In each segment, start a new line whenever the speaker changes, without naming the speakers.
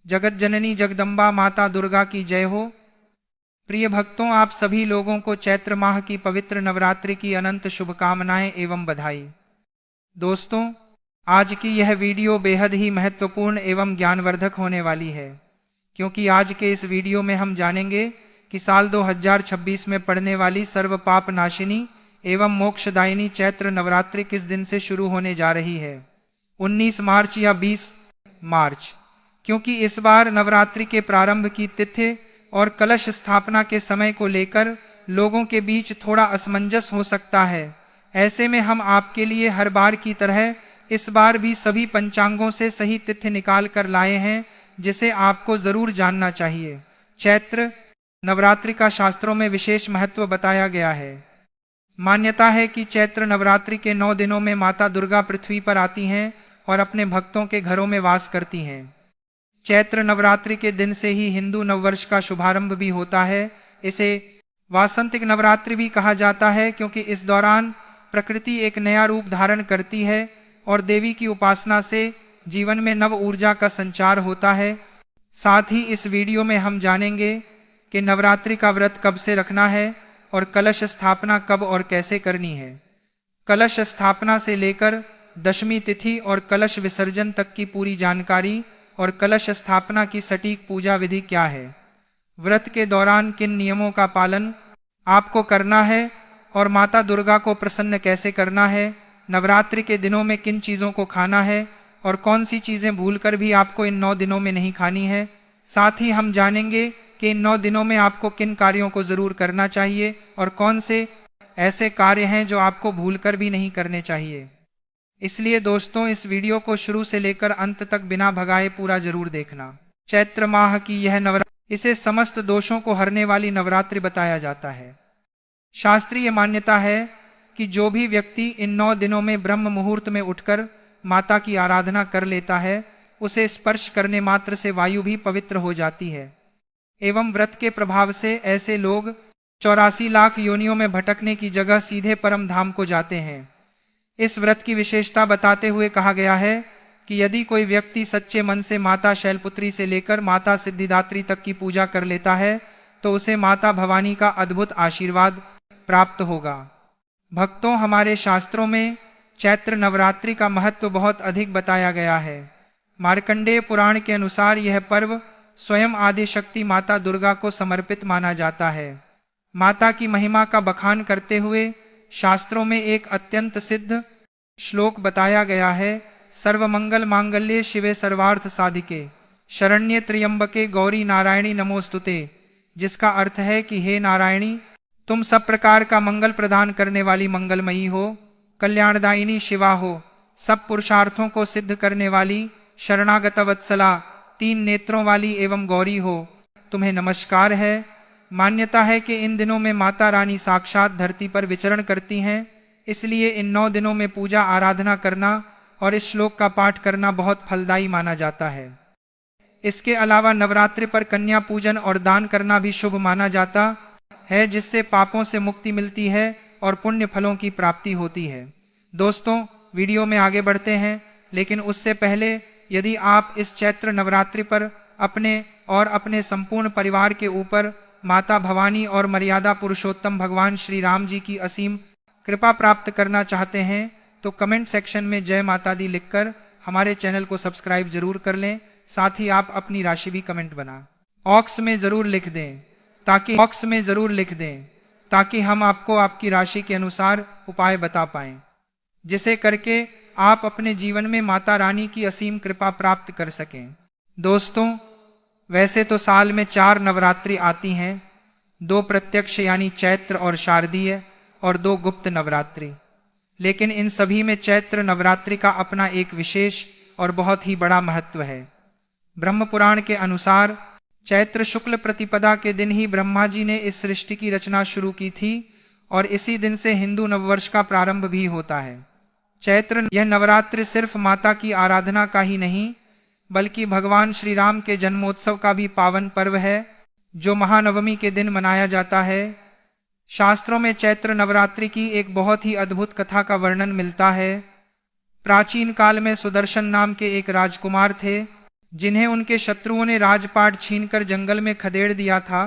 जगत जननी जगदम्बा माता दुर्गा की जय हो। प्रिय भक्तों, आप सभी लोगों को चैत्र माह की पवित्र नवरात्रि की अनंत शुभकामनाएं एवं बधाई। दोस्तों, आज की यह वीडियो बेहद ही महत्वपूर्ण एवं ज्ञानवर्धक होने वाली है, क्योंकि आज के इस वीडियो में हम जानेंगे कि साल 2026 में पड़ने वाली सर्व पाप नाशिनी एवं मोक्षदायिनी चैत्र नवरात्रि किस दिन से शुरू होने जा रही है। 19 मार्च या 20 मार्च, क्योंकि इस बार नवरात्रि के प्रारंभ की तिथि और कलश स्थापना के समय को लेकर लोगों के बीच थोड़ा असमंजस हो सकता है। ऐसे में हम आपके लिए हर बार की तरह इस बार भी सभी पंचांगों से सही तिथि निकाल कर लाए हैं, जिसे आपको जरूर जानना चाहिए। चैत्र नवरात्रि का शास्त्रों में विशेष महत्व बताया गया है। मान्यता है कि चैत्र नवरात्रि के 9 दिनों में माता दुर्गा पृथ्वी पर आती हैं और अपने भक्तों के घरों में वास करती हैं। चैत्र नवरात्रि के दिन से ही हिंदू नववर्ष का शुभारंभ भी होता है। इसे वासंतिक नवरात्रि भी कहा जाता है, क्योंकि इस दौरान प्रकृति एक नया रूप धारण करती है और देवी की उपासना से जीवन में नव ऊर्जा का संचार होता है। साथ ही इस वीडियो में हम जानेंगे कि नवरात्रि का व्रत कब से रखना है और कलश स्थापना कब और कैसे करनी है। कलश स्थापना से लेकर दशमी तिथि और कलश विसर्जन तक की पूरी जानकारी और कलश स्थापना की सटीक पूजा विधि क्या है, व्रत के दौरान किन नियमों का पालन आपको करना है और माता दुर्गा को प्रसन्न कैसे करना है, नवरात्रि के दिनों में किन चीज़ों को खाना है और कौन सी चीज़ें भूलकर भी आपको इन 9 दिनों में नहीं खानी है। साथ ही हम जानेंगे कि इन 9 दिनों में आपको किन कार्यों को जरूर करना चाहिए और कौन से ऐसे कार्य हैं जो आपको भूलकर भी नहीं करने चाहिए। इसलिए दोस्तों, इस वीडियो को शुरू से लेकर अंत तक बिना भगाए पूरा जरूर देखना। चैत्र माह की यह नवरात्रि, इसे समस्त दोषों को हरने वाली नवरात्रि बताया जाता है। शास्त्रीय मान्यता है कि जो भी व्यक्ति इन 9 दिनों में ब्रह्म मुहूर्त में उठकर माता की आराधना कर लेता है, उसे स्पर्श करने मात्र से वायु भी पवित्र हो जाती है एवं व्रत के प्रभाव से ऐसे लोग 84 लाख योनियों में भटकने की जगह सीधे परम धाम को जाते हैं। इस व्रत की विशेषता बताते हुए कहा गया है कि यदि कोई व्यक्ति सच्चे मन से माता शैलपुत्री से लेकर माता सिद्धिदात्री तक की पूजा कर लेता है, तो उसे माता भवानी का अद्भुत आशीर्वाद प्राप्त होगा। भक्तों, हमारे शास्त्रों में चैत्र नवरात्रि का महत्व बहुत अधिक बताया गया है। मार्कंडेय पुराण के अनुसार यह पर्व स्वयं आदि शक्ति माता दुर्गा को समर्पित माना जाता है। माता की महिमा का बखान करते हुए शास्त्रों में एक अत्यंत सिद्ध श्लोक बताया गया है, सर्वमंगल मांगल्ये शिवे सर्वार्थ साधिके शरण्ये त्र्यंबके गौरी नारायणी नमोस्तुते, जिसका अर्थ है कि हे नारायणी, तुम सब प्रकार का मंगल प्रदान करने वाली मंगलमयी हो, कल्याणदायिनी शिवा हो, सब पुरुषार्थों को सिद्ध करने वाली शरणागत वत्सला, 3 नेत्रों वाली एवं गौरी हो, तुम्हें नमस्कार है। मान्यता है कि इन दिनों में माता रानी साक्षात धरती पर विचरण करती हैं, इसलिए इन 9 दिनों में पूजा आराधना करना और इस श्लोक का पाठ करना बहुत फलदायी माना जाता है। इसके अलावा नवरात्रि पर कन्या पूजन और दान करना भी शुभ माना जाता है, जिससे पापों से मुक्ति मिलती है और पुण्य फलों की प्राप्ति होती है। दोस्तों, वीडियो में आगे बढ़ते हैं, लेकिन उससे पहले यदि आप इस चैत्र नवरात्रि पर अपने और अपने संपूर्ण परिवार के ऊपर माता भवानी और मर्यादा पुरुषोत्तम भगवान श्री राम जी की असीम कृपा प्राप्त करना चाहते हैं, तो कमेंट सेक्शन में जय माता दी लिखकर हमारे चैनल को सब्सक्राइब जरूर कर लें। साथ ही आप अपनी राशि भी कमेंट बॉक्स में जरूर लिख दें, ताकि हम आपको आपकी राशि के अनुसार उपाय बता पाएं, जिसे करके आप अपने जीवन में माता रानी की असीम कृपा प्राप्त कर सकें। दोस्तों, वैसे तो साल में 4 नवरात्रि आती हैं, 2 प्रत्यक्ष यानी चैत्र और शारदीय और 2 गुप्त नवरात्रि, लेकिन इन सभी में चैत्र नवरात्रि का अपना एक विशेष और बहुत ही बड़ा महत्व है। ब्रह्म पुराण के अनुसार चैत्र शुक्ल प्रतिपदा के दिन ही ब्रह्मा जी ने इस सृष्टि की रचना शुरू की थी और इसी दिन से हिंदू नववर्ष का प्रारंभ भी होता है। चैत्र यह नवरात्रि सिर्फ माता की आराधना का ही नहीं, बल्कि भगवान श्री राम के जन्मोत्सव का भी पावन पर्व है, जो महानवमी के दिन मनाया जाता है। शास्त्रों में चैत्र नवरात्रि की एक बहुत ही अद्भुत कथा का वर्णन मिलता है। प्राचीन काल में सुदर्शन नाम के एक राजकुमार थे, जिन्हें उनके शत्रुओं ने राजपाट छीनकर जंगल में खदेड़ दिया था।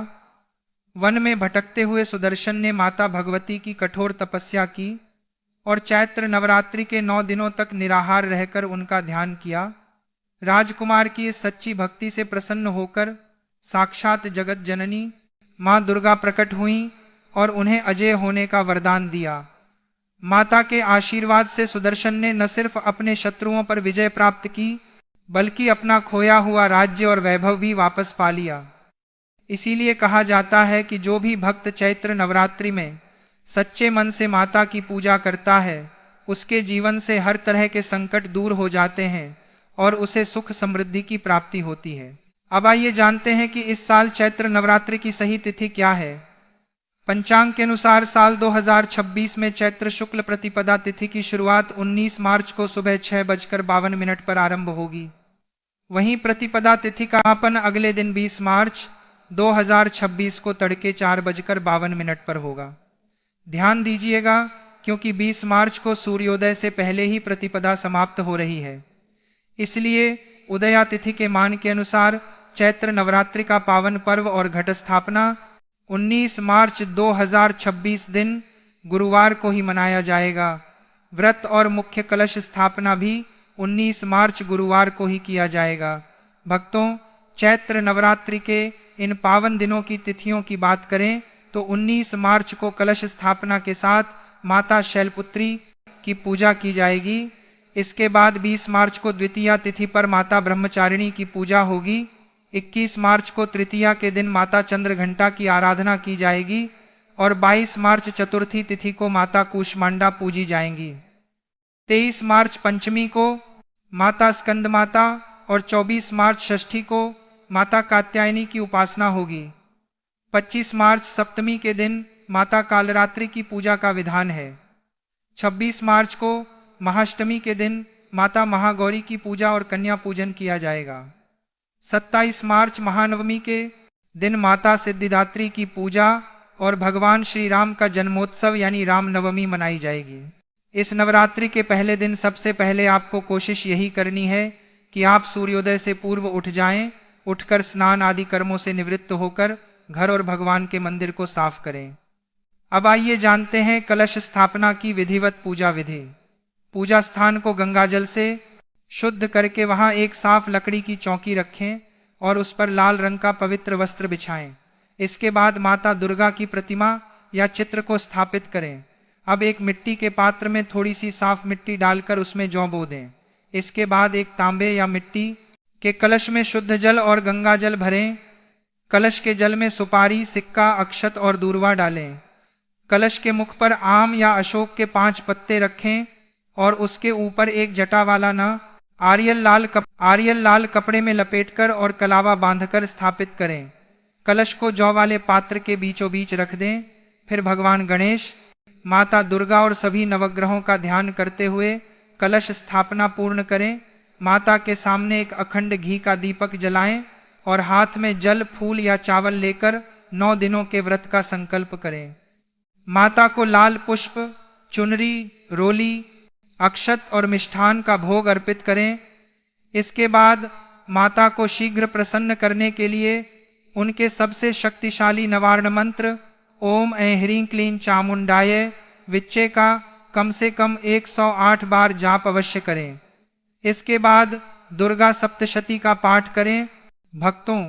वन में भटकते हुए सुदर्शन ने माता भगवती की कठोर तपस्या की और चैत्र नवरात्रि के 9 दिनों तक निराहार रहकर उनका ध्यान किया। राजकुमार की इस सच्ची भक्ति से प्रसन्न होकर साक्षात जगत जननी मां दुर्गा प्रकट हुईं और उन्हें अजय होने का वरदान दिया। माता के आशीर्वाद से सुदर्शन ने न सिर्फ अपने शत्रुओं पर विजय प्राप्त की, बल्कि अपना खोया हुआ राज्य और वैभव भी वापस पा लिया। इसीलिए कहा जाता है कि जो भी भक्त चैत्र नवरात्रि में सच्चे मन से माता की पूजा करता है, उसके जीवन से हर तरह के संकट दूर हो जाते हैं और उसे सुख समृद्धि की प्राप्ति होती है। अब आइए जानते हैं कि इस साल चैत्र नवरात्रि की सही तिथि क्या है। पंचांग के अनुसार साल 2026 में चैत्र शुक्ल प्रतिपदा तिथि की शुरुआत 19 मार्च को सुबह 6:52 पर आरंभ होगी। वहीं प्रतिपदा तिथि का समापन अगले दिन 20 मार्च 2026 को तड़के 4:52 पर होगा। ध्यान दीजिएगा, क्योंकि 20 मार्च को सूर्योदय से पहले ही प्रतिपदा समाप्त हो रही है। इसलिए उदया तिथि के मान के अनुसार चैत्र नवरात्रि का पावन पर्व और घट स्थापना 19 मार्च 2026 दिन गुरुवार को ही मनाया जाएगा। व्रत और मुख्य कलश स्थापना भी 19 मार्च गुरुवार को ही किया जाएगा। भक्तों, चैत्र नवरात्रि के इन पावन दिनों की तिथियों की बात करें तो 19 मार्च को कलश स्थापना के साथ माता शैलपुत्री की पूजा की जाएगी। इसके बाद 20 मार्च को द्वितीया तिथि पर माता ब्रह्मचारिणी की पूजा होगी। 21 मार्च को तृतीया के दिन माता चंद्रघंटा की आराधना की जाएगी और 22 मार्च चतुर्थी तिथि को माता कूष्मांडा पूजी जाएंगी। 23 मार्च पंचमी को माता स्कंद माता और 24 मार्च षष्ठी को माता कात्यायनी की उपासना होगी। 25 मार्च सप्तमी के दिन माता कालरात्रि की पूजा का विधान है। 26 मार्च को महाअष्टमी के दिन माता महागौरी की पूजा और कन्या पूजन किया जाएगा। 27 मार्च महानवमी के दिन माता सिद्धिदात्री की पूजा और भगवान श्री राम का जन्मोत्सव यानी रामनवमी मनाई जाएगी। इस नवरात्रि के पहले दिन सबसे पहले आपको कोशिश यही करनी है कि आप सूर्योदय से पूर्व उठ जाएं। उठकर स्नान आदि कर्मों से निवृत्त होकर घर और भगवान के मंदिर को साफ करें। अब आइए जानते हैं कलश स्थापना की विधिवत पूजा विधि। पूजा स्थान को गंगाजल से शुद्ध करके वहां एक साफ लकड़ी की चौकी रखें और उस पर लाल रंग का पवित्र वस्त्र बिछाएं। इसके बाद माता दुर्गा की प्रतिमा या चित्र को स्थापित करें। अब एक मिट्टी के पात्र में थोड़ी सी साफ मिट्टी डालकर उसमें जौ बो दें। इसके बाद एक तांबे या मिट्टी के कलश में शुद्ध जल और गंगा जल भरें। कलश के जल में सुपारी, सिक्का, अक्षत और दूर्वा डालें। कलश के मुख पर आम या अशोक के 5 पत्ते रखें और उसके ऊपर एक जटा वाला न आरियल लाल कपड़े में लपेटकर और कलावा बांधकर स्थापित करें। कलश को जौ वाले पात्र के बीचों बीच रख दें। फिर भगवान गणेश, माता दुर्गा और सभी नवग्रहों का ध्यान करते हुए कलश स्थापना पूर्ण करें। माता के सामने एक अखंड घी का दीपक जलाएं और हाथ में जल, फूल या चावल लेकर 9 दिनों के व्रत का संकल्प करें। माता को लाल पुष्प, चुनरी, रोली, अक्षत और मिष्ठान का भोग अर्पित करें। इसके बाद माता को शीघ्र प्रसन्न करने के लिए उनके सबसे शक्तिशाली नवारण मंत्र ओम ऐं ह्रीं क्लीं चामुंडाय विच्चे का कम से कम 108 बार जाप अवश्य करें। इसके बाद दुर्गा सप्तशती का पाठ करें। भक्तों,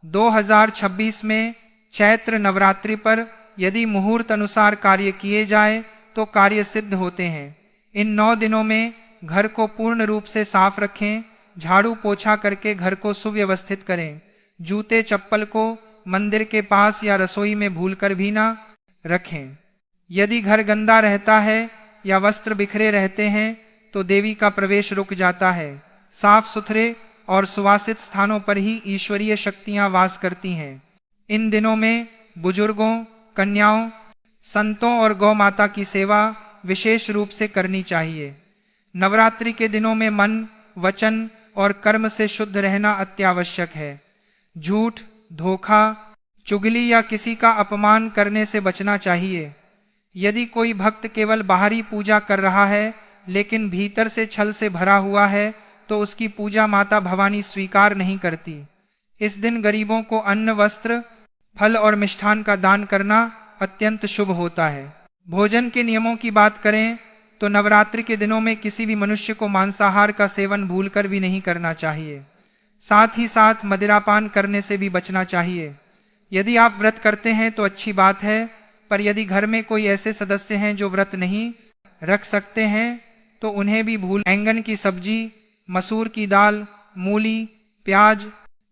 2026 में चैत्र नवरात्रि पर यदि मुहूर्त अनुसार कार्य किए जाए तो कार्य सिद्ध होते हैं। इन 9 दिनों में घर को पूर्ण रूप से साफ रखें। झाड़ू पोछा करके घर को सुव्यवस्थित करें। जूते चप्पल को मंदिर के पास या रसोई में भूलकर भी ना रखें। यदि घर गंदा रहता है या वस्त्र बिखरे रहते हैं तो देवी का प्रवेश रुक जाता है। साफ सुथरे और सुवासित स्थानों पर ही ईश्वरीय शक्तियां वास करती हैं। इन दिनों में बुजुर्गों, कन्याओं, संतों और गौ माता की सेवा विशेष रूप से करनी चाहिए। नवरात्रि के दिनों में मन, वचन और कर्म से शुद्ध रहना अत्यावश्यक है। झूठ, धोखा, चुगली या किसी का अपमान करने से बचना चाहिए। यदि कोई भक्त केवल बाहरी पूजा कर रहा है लेकिन भीतर से छल से भरा हुआ है तो उसकी पूजा माता भवानी स्वीकार नहीं करती। इस दिन गरीबों को अन्न, वस्त्र, फल और मिष्ठान का दान करना अत्यंत शुभ होता है। भोजन के नियमों की बात करें तो नवरात्रि के दिनों में किसी भी मनुष्य को मांसाहार का सेवन भूलकर भी नहीं करना चाहिए। साथ ही साथ मदिरापान करने से भी बचना चाहिए। यदि आप व्रत करते हैं तो अच्छी बात है, पर यदि घर में कोई ऐसे सदस्य हैं जो व्रत नहीं रख सकते हैं तो उन्हें भी बैंगन की सब्जी, मसूर की दाल, मूली, प्याज,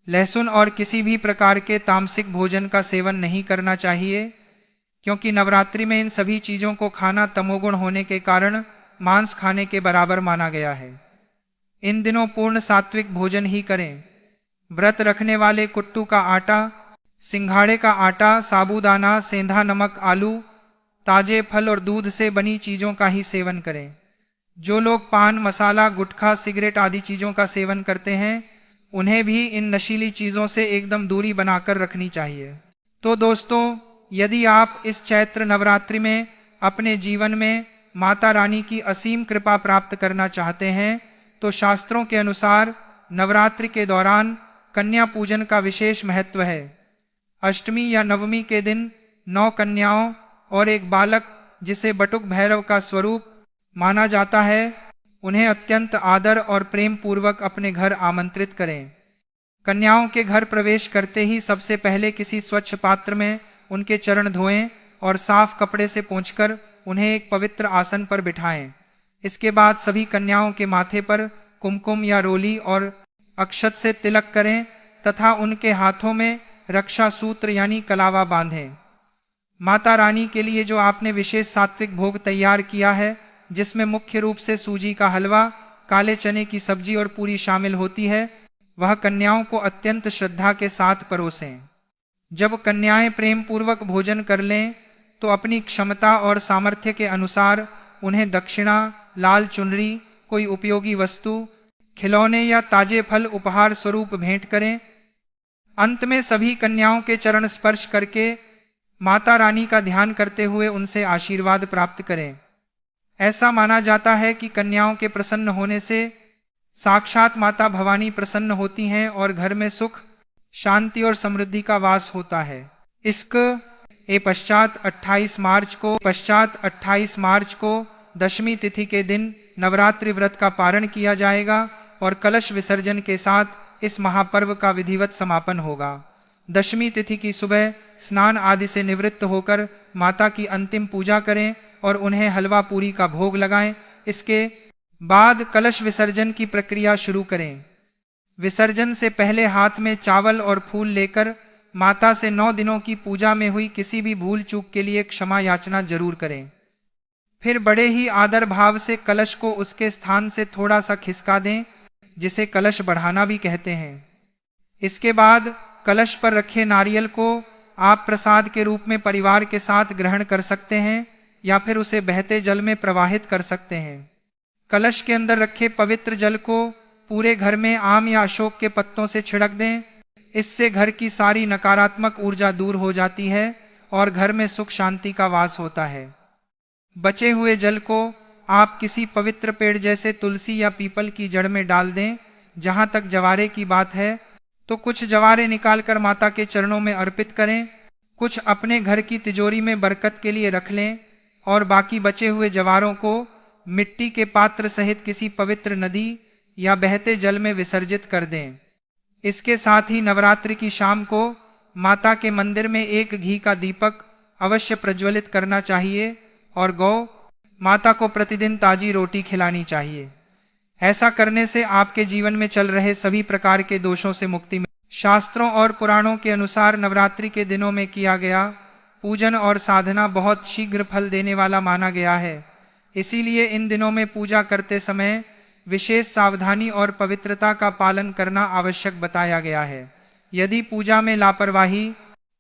लहसुन और किसी भी प्रकार के तामसिक भोजन का सेवन नहीं करना चाहिए, क्योंकि नवरात्रि में इन सभी चीजों को खाना तमोगुण होने के कारण मांस खाने के बराबर माना गया है। इन दिनों पूर्ण सात्विक भोजन ही करें। व्रत रखने वाले कुट्टू का आटा, सिंघाड़े का आटा, साबूदाना, सेंधा नमक, आलू, ताजे फल और दूध से बनी चीजों का ही सेवन करें। जो लोग पान, मसाला, गुटखा, सिगरेट आदि चीजों का सेवन करते हैं उन्हें भी इन नशीली चीजों से एकदम दूरी बनाकर रखनी चाहिए। तो दोस्तों, यदि आप इस चैत्र नवरात्रि में अपने जीवन में माता रानी की असीम कृपा प्राप्त करना चाहते हैं तो शास्त्रों के अनुसार नवरात्रि के दौरान कन्या पूजन का विशेष महत्व है। अष्टमी या नवमी के दिन 9 कन्याओं और एक बालक, जिसे बटुक भैरव का स्वरूप माना जाता है, उन्हें अत्यंत आदर और प्रेम पूर्वक अपने घर आमंत्रित करें। कन्याओं के घर प्रवेश करते ही सबसे पहले किसी स्वच्छ पात्र में उनके चरण धोएं और साफ कपड़े से पोंछकर उन्हें एक पवित्र आसन पर बिठाएं। इसके बाद सभी कन्याओं के माथे पर कुमकुम या रोली और अक्षत से तिलक करें तथा उनके हाथों में रक्षा सूत्र यानी कलावा बांधें। माता रानी के लिए जो आपने विशेष सात्विक भोग तैयार किया है, जिसमें मुख्य रूप से सूजी का हलवा, काले चने की सब्जी और पूरी शामिल होती है, वह कन्याओं को अत्यंत श्रद्धा के साथ परोसें। जब कन्याएं प्रेम पूर्वक भोजन कर लें तो अपनी क्षमता और सामर्थ्य के अनुसार उन्हें दक्षिणा, लाल चुनरी, कोई उपयोगी वस्तु, खिलौने या ताजे फल उपहार स्वरूप भेंट करें। अंत में सभी कन्याओं के चरण स्पर्श करके माता रानी का ध्यान करते हुए उनसे आशीर्वाद प्राप्त करें। ऐसा माना जाता है कि कन्याओं के प्रसन्न होने से साक्षात माता भवानी प्रसन्न होती हैं और घर में सुख, शांति और समृद्धि का वास होता है। इसके पश्चात 28 मार्च को दशमी तिथि के दिन नवरात्रि व्रत का पारण किया जाएगा और कलश विसर्जन के साथ इस महापर्व का विधिवत समापन होगा। दशमी तिथि की सुबह स्नान आदि से निवृत्त होकर माता की अंतिम पूजा करें और उन्हें हलवा पूरी का भोग लगाएं। इसके बाद कलश विसर्जन की प्रक्रिया शुरू करें। विसर्जन से पहले हाथ में चावल और फूल लेकर माता से 9 दिनों की पूजा में हुई किसी भी भूल चूक के लिए क्षमा याचना जरूर करें। फिर बड़े ही आदर भाव से कलश को उसके स्थान से थोड़ा सा खिसका दें, जिसे कलश बढ़ाना भी कहते हैं। इसके बाद कलश पर रखे नारियल को आप प्रसाद के रूप में परिवार के साथ ग्रहण कर सकते हैं या फिर उसे बहते जल में प्रवाहित कर सकते हैं। कलश के अंदर रखे पवित्र जल को पूरे घर में आम या अशोक के पत्तों से छिड़क दें। इससे घर की सारी नकारात्मक ऊर्जा दूर हो जाती है और घर में सुख शांति का वास होता है। बचे हुए जल को आप किसी पवित्र पेड़ जैसे तुलसी या पीपल की जड़ में डाल दें। जहां तक जवारे की बात है तो कुछ जवारे निकालकर माता के चरणों में अर्पित करें, कुछ अपने घर की तिजोरी में बरकत के लिए रख लें और बाकी बचे हुए जवारों को मिट्टी के पात्र सहित किसी पवित्र नदी या बहते जल में विसर्जित कर दें। इसके साथ ही नवरात्रि की शाम को माता के मंदिर में एक घी का दीपक अवश्य प्रज्वलित करना चाहिए और गौ माता को प्रतिदिन ताजी रोटी खिलानी चाहिए। ऐसा करने से आपके जीवन में चल रहे सभी प्रकार के दोषों से मुक्ति मिले। शास्त्रों और पुराणों के अनुसार नवरात्रि के दिनों में किया गया पूजन और साधना बहुत शीघ्र फल देने वाला माना गया है। इसीलिए इन दिनों में पूजा करते समय विशेष सावधानी और पवित्रता का पालन करना आवश्यक बताया गया है। यदि पूजा में लापरवाही,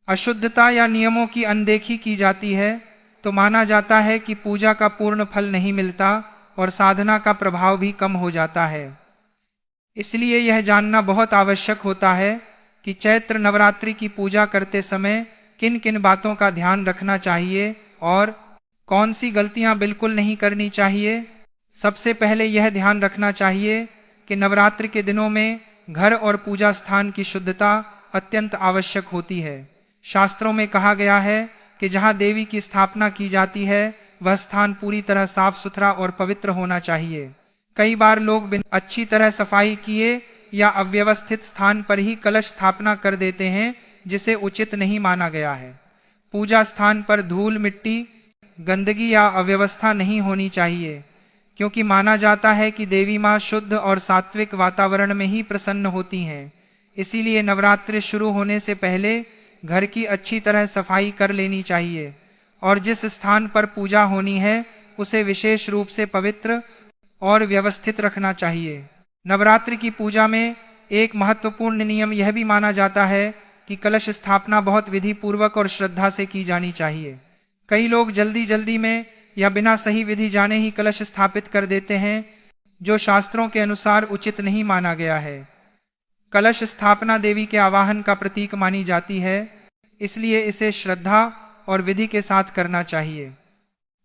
अशुद्धता या नियमों की अनदेखी की जाती है तो माना जाता है कि पूजा का पूर्ण फल नहीं मिलता और साधना का प्रभाव भी कम हो जाता है। इसलिए यह जानना बहुत आवश्यक होता है कि चैत्र नवरात्रि की पूजा करते समय किन किन बातों का ध्यान रखना चाहिए और कौन सी गलतियां बिल्कुल नहीं करनी चाहिए। सबसे पहले यह ध्यान रखना चाहिए कि नवरात्र के दिनों में घर और पूजा स्थान की शुद्धता अत्यंत आवश्यक होती है। शास्त्रों में कहा गया है कि जहाँ देवी की स्थापना की जाती है वह स्थान पूरी तरह साफ सुथरा और पवित्र होना चाहिए। कई बार लोग बिना अच्छी तरह सफाई किए या अव्यवस्थित स्थान पर ही कलश स्थापना कर देते हैं, जिसे उचित नहीं माना गया है। पूजा स्थान पर धूल, मिट्टी, गंदगी या अव्यवस्था नहीं होनी चाहिए, क्योंकि माना जाता है कि देवी माँ शुद्ध और सात्विक वातावरण में ही प्रसन्न होती हैं। इसीलिए नवरात्रि शुरू होने से पहले घर की अच्छी तरह सफाई कर लेनी चाहिए और जिस स्थान पर पूजा होनी है उसे विशेष रूप से पवित्र और व्यवस्थित रखना चाहिए। नवरात्रि की पूजा में एक महत्वपूर्ण नियम यह भी माना जाता है कि कलश स्थापना बहुत विधि पूर्वक और श्रद्धा से की जानी चाहिए। कई लोग जल्दी जल्दी में या बिना सही विधि जाने ही कलश स्थापित कर देते हैं, जो शास्त्रों के अनुसार उचित नहीं माना गया है। कलश स्थापना देवी के आवाहन का प्रतीक मानी जाती है, इसलिए इसे श्रद्धा और विधि के साथ करना चाहिए।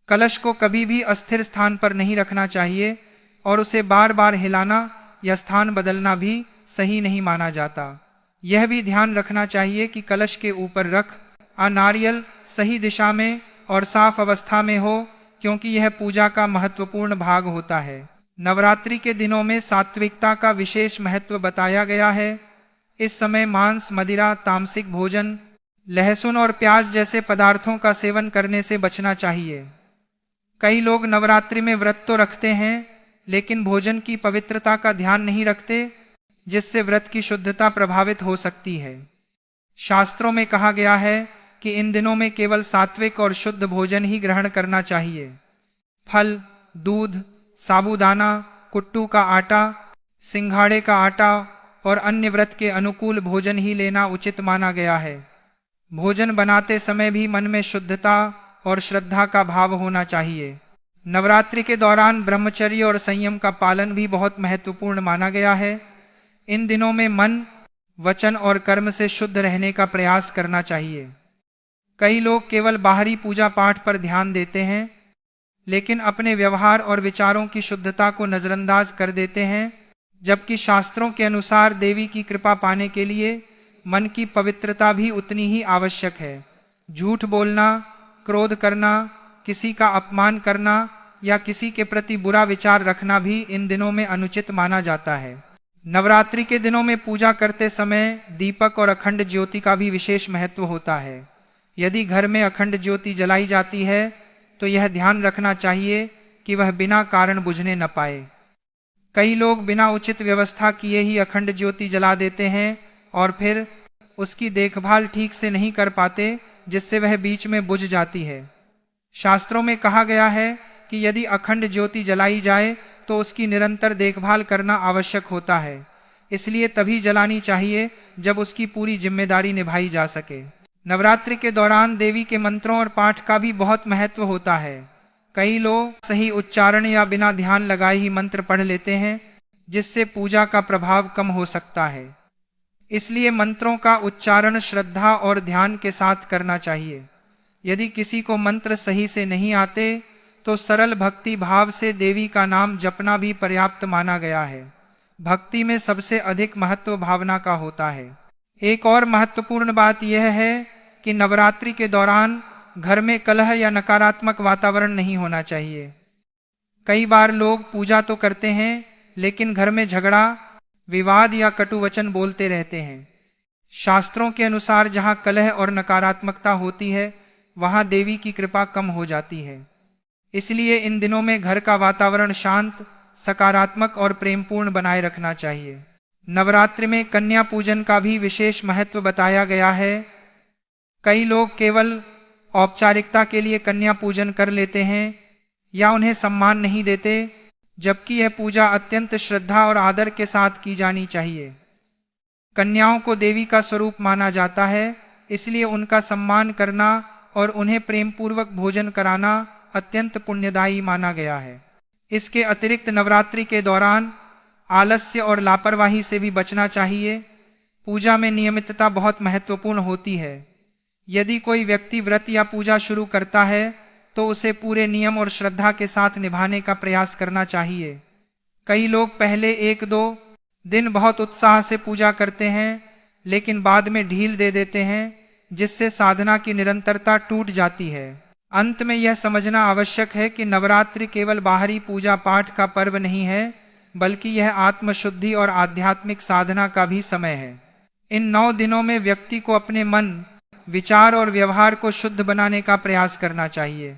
कलश को कभी भी अस्थिर स्थान पर नहीं रखना चाहिए और उसे बार बार हिलाना या स्थान बदलना भी सही नहीं माना जाता। यह भी ध्यान रखना चाहिए कि कलश के ऊपर रख नारियल सही दिशा में और साफ अवस्था में हो, क्योंकि यह पूजा का महत्वपूर्ण भाग होता है। नवरात्रि के दिनों में सात्विकता का विशेष महत्व बताया गया है। इस समय मांस, मदिरा, तामसिक भोजन, लहसुन और प्याज जैसे पदार्थों का सेवन करने से बचना चाहिए। कई लोग नवरात्रि में व्रत तो रखते हैं, लेकिन भोजन की पवित्रता का ध्यान नहीं रखते, जिससे व्रत की शुद्धता प्रभावित हो सकती है। शास्त्रों में कहा गया है कि इन दिनों में केवल सात्विक और शुद्ध भोजन ही ग्रहण करना चाहिए। फल, दूध, साबूदाना, कुट्टू का आटा, सिंघाड़े का आटा और अन्य व्रत के अनुकूल भोजन ही लेना उचित माना गया है। भोजन बनाते समय भी मन में शुद्धता और श्रद्धा का भाव होना चाहिए। नवरात्रि के दौरान ब्रह्मचर्य और संयम का पालन भी बहुत महत्वपूर्ण माना गया है। इन दिनों में मन, वचन और कर्म से शुद्ध रहने का प्रयास करना चाहिए। कई लोग केवल बाहरी पूजा पाठ पर ध्यान देते हैं, लेकिन अपने व्यवहार और विचारों की शुद्धता को नजरअंदाज कर देते हैं, जबकि शास्त्रों के अनुसार देवी की कृपा पाने के लिए मन की पवित्रता भी उतनी ही आवश्यक है। झूठ बोलना, क्रोध करना, किसी का अपमान करना या किसी के प्रति बुरा विचार रखना भी इन दिनों में अनुचित माना जाता है। नवरात्रि के दिनों में पूजा करते समय दीपक और अखंड ज्योति का भी विशेष महत्व होता है। यदि घर में अखंड ज्योति जलाई जाती है तो यह ध्यान रखना चाहिए कि वह बिना कारण बुझने न पाए। कई लोग बिना उचित व्यवस्था किए ही अखंड ज्योति जला देते हैं और फिर उसकी देखभाल ठीक से नहीं कर पाते, जिससे वह बीच में बुझ जाती है। शास्त्रों में कहा गया है कि यदि अखंड ज्योति जलाई जाए तो उसकी निरंतर देखभाल करना आवश्यक होता है, इसलिए तभी जलानी चाहिए जब उसकी पूरी जिम्मेदारी निभाई जा सके। नवरात्रि के दौरान देवी के मंत्रों और पाठ का भी बहुत महत्व होता है। कई लोग सही उच्चारण या बिना ध्यान लगाए ही मंत्र पढ़ लेते हैं, जिससे पूजा का प्रभाव कम हो सकता है। इसलिए मंत्रों का उच्चारण श्रद्धा और ध्यान के साथ करना चाहिए। यदि किसी को मंत्र सही से नहीं आते तो सरल भक्ति भाव से देवी का नाम जपना भी पर्याप्त माना गया है। भक्ति में सबसे अधिक महत्व भावना का होता है। एक और महत्वपूर्ण बात यह है कि नवरात्रि के दौरान घर में कलह या नकारात्मक वातावरण नहीं होना चाहिए। कई बार लोग पूजा तो करते हैं, लेकिन घर में झगड़ा, विवाद या कटु वचन बोलते रहते हैं। शास्त्रों के अनुसार जहाँ कलह और नकारात्मकता होती है, वहाँ देवी की कृपा कम हो जाती है। इसलिए इन दिनों में घर का वातावरण शांत, सकारात्मक और प्रेमपूर्ण बनाए रखना चाहिए। नवरात्रि में कन्या पूजन का भी विशेष महत्व बताया गया है। कई लोग केवल औपचारिकता के लिए कन्या पूजन कर लेते हैं या उन्हें सम्मान नहीं देते, जबकि यह पूजा अत्यंत श्रद्धा और आदर के साथ की जानी चाहिए। कन्याओं को देवी का स्वरूप माना जाता है, इसलिए उनका सम्मान करना और उन्हें प्रेम पूर्वक भोजन कराना अत्यंत पुण्यदायी माना गया है। इसके अतिरिक्त नवरात्रि के दौरान आलस्य और लापरवाही से भी बचना चाहिए। पूजा में नियमितता बहुत महत्वपूर्ण होती है। यदि कोई व्यक्ति व्रत या पूजा शुरू करता है तो उसे पूरे नियम और श्रद्धा के साथ निभाने का प्रयास करना चाहिए। कई लोग पहले 1-2 दिन बहुत उत्साह से पूजा करते हैं, लेकिन बाद में ढील दे देते हैं, जिससे साधना की निरंतरता टूट जाती है। अंत में यह समझना आवश्यक है कि नवरात्रि केवल बाहरी पूजा पाठ का पर्व नहीं है, बल्कि यह आत्मशुद्धि और आध्यात्मिक साधना का भी समय है। इन 9 दिनों में व्यक्ति को अपने मन, विचार और व्यवहार को शुद्ध बनाने का प्रयास करना चाहिए।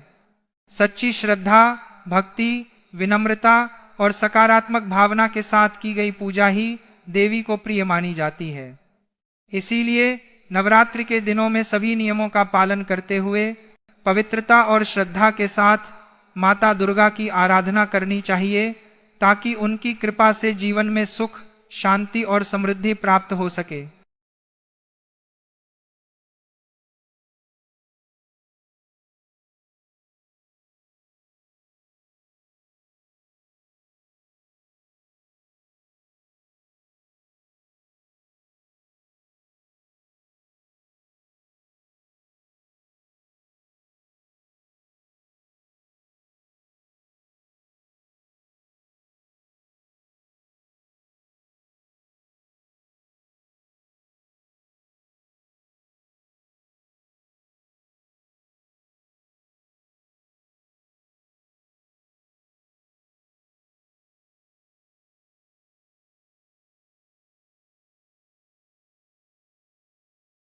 सच्ची श्रद्धा, भक्ति, विनम्रता और सकारात्मक भावना के साथ की गई पूजा ही देवी को प्रिय मानी जाती है। इसीलिए नवरात्रि के दिनों में सभी नियमों का पालन करते हुए पवित्रता और श्रद्धा के साथ माता दुर्गा की आराधना करनी चाहिए, ताकि उनकी कृपा से जीवन में सुख, शांति और समृद्धि प्राप्त हो सके।